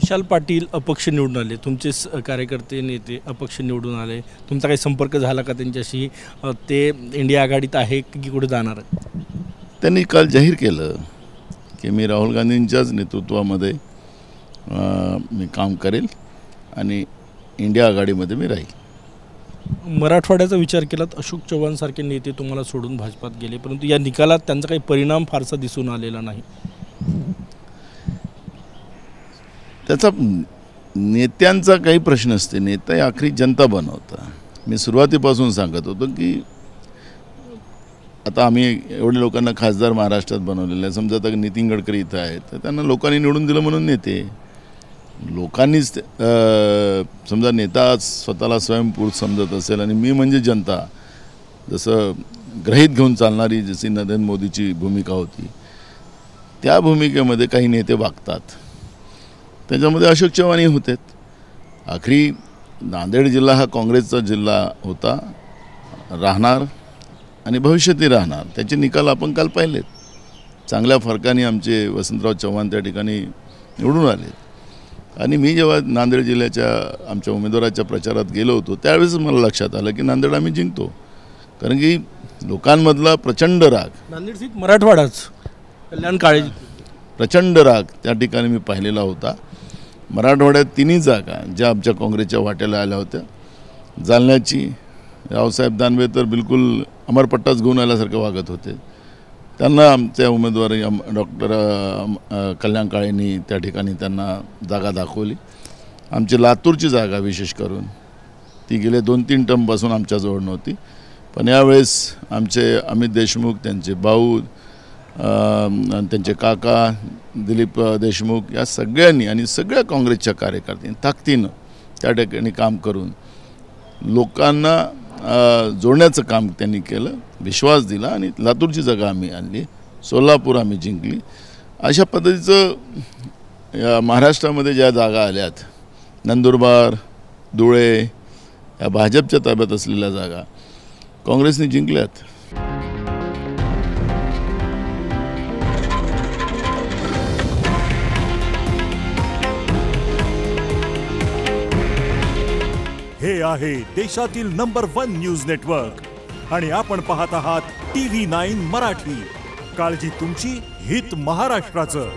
विशाल पाटील अपक्ष निवडून आले, तुमचे कार्यकर्ते नेते अपक्ष निवडून आले, तुमचा काही संपर्क झाला का त्यांच्याशी? ते इंडिया आघाडीत आहे की कुठे जाणार? त्यांनी काल जाहीर केलं की मी राहुल गांधींच्याच नेतृत्वामध्ये मी काम करेल आणि इंडिया आघाडीमध्ये मी राहील. मराठवाड्याचा विचार केलात, अशोक चव्हाण सारखे नेते तुम्हाला सोडून भाजपात गेले, परंतु या निकालात त्यांचा काही परिणाम फारसा दिसून आलेला नाही. त्याचा नेत्यांचा काही प्रश्न असते, नेता आखरी जनता बनवता. मी सुरुवातीपासून सांगत होतो की आता आम्ही एवढे लोकांना खासदार महाराष्ट्रात बनवलेले आहे. समजा आता नितीन गडकरी इथं आहेत तर त्यांना लोकांनी निवडून दिलं म्हणून नेते. लोकांनीच समजा नेता स्वतःला स्वयंपूर्ण समजत असेल आणि मी म्हणजे जनता, जसं ग्रहित घेऊन चालणारी जशी नरेंद्र मोदीची भूमिका होती, त्या भूमिकेमध्ये काही नेते वागतात. त्याच्यामध्ये अशोक चव्हाणही होते. आखरी नांदेड जिल्हा हा काँग्रेसचा जिल्हा होता, राहणार आणि भविष्यातही राहणार. त्याचे निकाल आपण काल पाहिलेत. चांगल्या फरकाने आमचे वसंतराव चव्हाण त्या ठिकाणी निवडून आले. आणि मी जेव्हा नांदेड जिल्ह्याच्या आमच्या उमेदवाराच्या प्रचारात गेलो होतो त्यावेळेस मला लक्षात आलं की नांदेड आम्ही जिंकतो, कारण की लोकांमधला प्रचंड राग, नांदेड सीट मराठवाडाच, कल्याण काळे, प्रचंड राग त्या ठिकाणी मी पाहिलेला होता. मराठवाड्यात तिन्ही जागा ज्या आमच्या काँग्रेसच्या वाट्याला आल्या होत्या, जालन्याची रावसाहेब दानवे तर बिलकुल अमरपट्टाच घेऊन आल्यासारखं वागत होते. त्यांना आमच्या उमेदवार डॉक्टर कल्याण काळेंनी त्या ठिकाणी त्यांना जागा दाखवली. आमची लातूरची जागा विशेष करून ती गेले 2-3 टर्मपासून आमच्याजवळ नव्हती, पण यावेळेस आमचे अमित देशमुख, त्यांचे भाऊ, त्यांचे काका दिलीप देशमुख या सगळ्यांनी आणि सगळ्या काँग्रेसच्या कार्यकर्त्यांनी ताकदीनं त्या ठिकाणी काम करून लोकांना जोडण्याचं काम त्यांनी केलं, विश्वास दिला आणि लातूरची जागा आम्ही आणली, सोलापूर आम्ही जिंकली. अशा पद्धतीचं महाराष्ट्रामध्ये ज्या जागा आल्यात, नंदुरबार, धुळे या भाजपच्या ताब्यात असलेल्या जागा काँग्रेसने जिंकल्यात. हे आहे देशातील नंबर 1 न्यूज नेटवर्क आणि आपण पाहत आहात TV9 मराठी. काळजी तुमची, हित महाराष्ट्राचं.